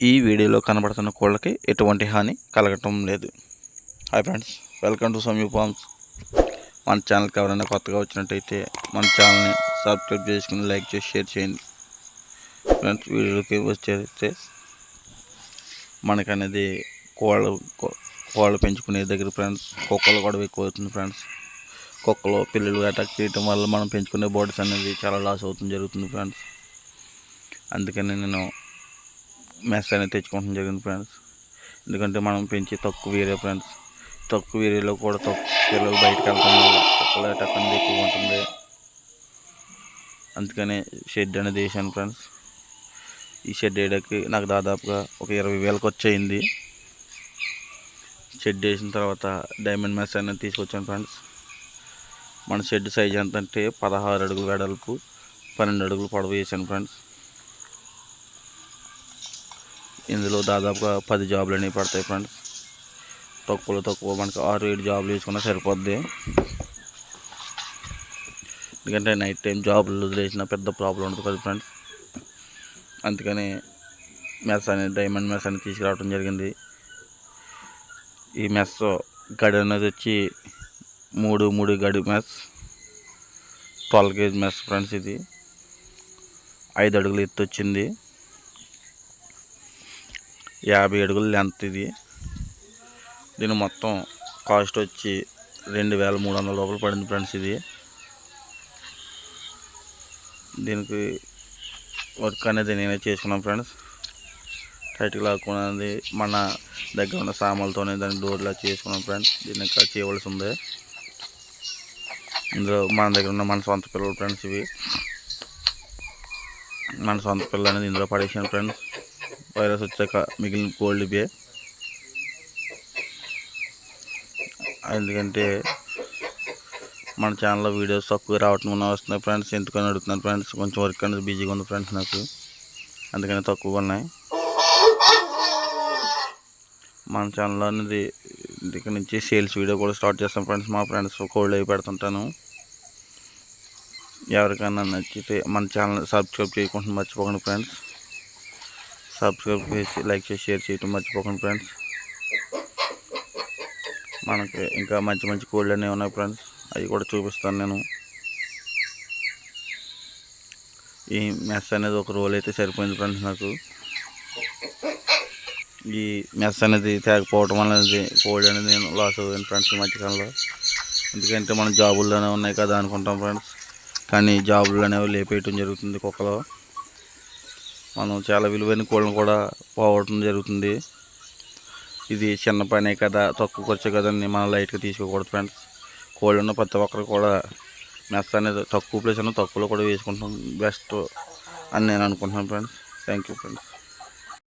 ఈ వీడియోలో కనబడుతున్న కోళ్ళకి ఎటువంటి హాని కలగటం లేదు. Hi friends, welcome to Samyu farms. మన ఛానల్కి ఎవరైనా కొత్తగా వచ్చినట్టయితే మన ఛానల్ని సబ్స్క్రైబ్ చేసుకుని లైక్ చేసి షేర్ చేయండి. ఫ్రెండ్స్, వీడియోకి వచ్చేస్తే మనకనేది కోళ్ళు పెంచుకునే దగ్గర ఫ్రెండ్స్ కుక్కలు కూడా ఎక్కువ అవుతుంది ఫ్రెండ్స్. కుక్కలు పిల్లలు అటాక్ చేయటం వల్ల మనం పెంచుకునే బర్డ్స్ అనేది చాలా లాస్ జరుగుతుంది ఫ్రెండ్స్. అందుకని నేను మెస్ అనేది తెచ్చుకోవడం జరిగింది ఫ్రెండ్స్. ఎందుకంటే మనం పెంచి తక్కువ ఏరియా ఫ్రెండ్స్. తక్కువ ఏరియాలో కూడా తక్కువ పిల్లలు బయటకు వెళ్తాం వల్ల కుక్కల అటాక్ అనేది ఎక్కువ ఉంటుంది. అందుకని షెడ్ అనేది వేసాను ఫ్రెండ్స్. ఈ షెడ్ వేయడానికి నాకు దాదాపుగా ఒక 20,000 ఖర్చు అయింది. షెడ్ వేసిన తర్వాత డైమండ్ మెస్ అనేది తీసుకొచ్చాను ఫ్రెండ్స్. మన షెడ్ సైజ్ ఎంత అంటే 16 అడుగులు వెడల్పు, 12 అడుగులు పొడవు వేసాను ఫ్రెండ్స్. ఇందులో దాదాపుగా 10 జాబులు అనేవి పడతాయి ఫ్రెండ్స్. తక్కువ మనకు 6-7 జాబులు వేసుకున్నా సరిపోద్ది. ఎందుకంటే నైట్ టైం జాబులు వదిలేసిన పెద్ద ప్రాబ్లం ఉంటుంది కదా ఫ్రెండ్స్. అందుకని మెస్ అనేది డైమండ్ మెస్ అనేది తీసుకురావడం జరిగింది. ఈ మెస్ గడి అనేది వచ్చి 3 గడి మెస్, 12 kg మెస్ ఫ్రెండ్స్. ఇది 5 అడుగులు ఎత్తు వచ్చింది, 50 అడుగులు లెంత్. ఇది దీని మొత్తం కాస్ట్ వచ్చి 2,300 రూపాయలు పడింది ఫ్రెండ్స్. ఇది దీనికి వర్క్ అనేది నేనే చేసుకున్నాను ఫ్రెండ్స్. టైట్గా లాక్కున్నది మన దగ్గర ఉన్న సామాన్లతోనే దాన్ని డోర్లా చేసుకున్నాం ఫ్రెండ్స్. దీన్ని ఇంకా చేయవలసి ఉంది. ఇందులో మన దగ్గర ఉన్న మన సొంత పిల్లలు ఫ్రెండ్స్. ఇవి మన సొంత పిల్లలు అనేది ఇందులో పడేసాను ఫ్రెండ్స్. వైరస్ వచ్చాక మిగిలిన కోల్డ్ ఇవే. ఎందుకంటే మన ఛానల్లో వీడియోస్ తక్కువ రావటం వస్తున్నాయి ఫ్రెండ్స్. ఎందుకని అడుగుతున్నాను ఫ్రెండ్స్. కొంచెం వర్క్ అనేది బిజీగా ఉంది ఫ్రెండ్స్ నాకు, అందుకని తక్కువగా ఉన్నాయి. మన ఛానల్లో అనేది దగ్గర నుంచి సేల్స్ వీడియో కూడా స్టార్ట్ చేస్తాం ఫ్రెండ్స్. మా ఫ్రెండ్స్ కోల్డ్ అవి పెడుతుంటాను. ఎవరికైనా నచ్చితే మన ఛానల్ సబ్స్క్రైబ్ చేయకుండా మర్చిపోకండి ఫ్రెండ్స్. సబ్స్క్రైబ్ చేసి లైక్ చేసి షేర్ చేయటం మర్చిపోకండి ఫ్రెండ్స్. మనకి ఇంకా మంచి కోళ్ళు అనేవి ఉన్నాయి ఫ్రెండ్స్. అవి కూడా చూపిస్తాను నేను. ఈ మెస్ అనేది ఒక రోల్ అయితే సరిపోయింది ఫ్రెండ్స్ నాకు. ఈ మెస్ అనేది తేకపోవటం అనేది కోళ్ళు అనేది నేను లాస్ అయ్యాను ఫ్రెండ్స్ ఈ మధ్యకాలంలో. ఎందుకంటే మనం జాబుల్లోనే ఉన్నాయి కదా అనుకుంటాం ఫ్రెండ్స్, కానీ జాబులు అనేవి లేపేయటం జరుగుతుంది కుక్కలో. మనం చాలా విలువైన కోళ్ళను కూడా పోవటం జరుగుతుంది. ఇది చిన్న పనే కదా, తక్కువ ఖర్చు కదని మనం లైట్గా తీసుకోకూడదు ఫ్రెండ్స్. కోళ్ళు ఉన్న ప్రతి ఒక్కరు కూడా మెస్ అనేది తక్కువ ప్లేస్ అన్న తక్కువలో కూడా వేసుకుంటాం బెస్ట్ అని నేను అనుకుంటున్నాను ఫ్రెండ్స్. Thank you friends.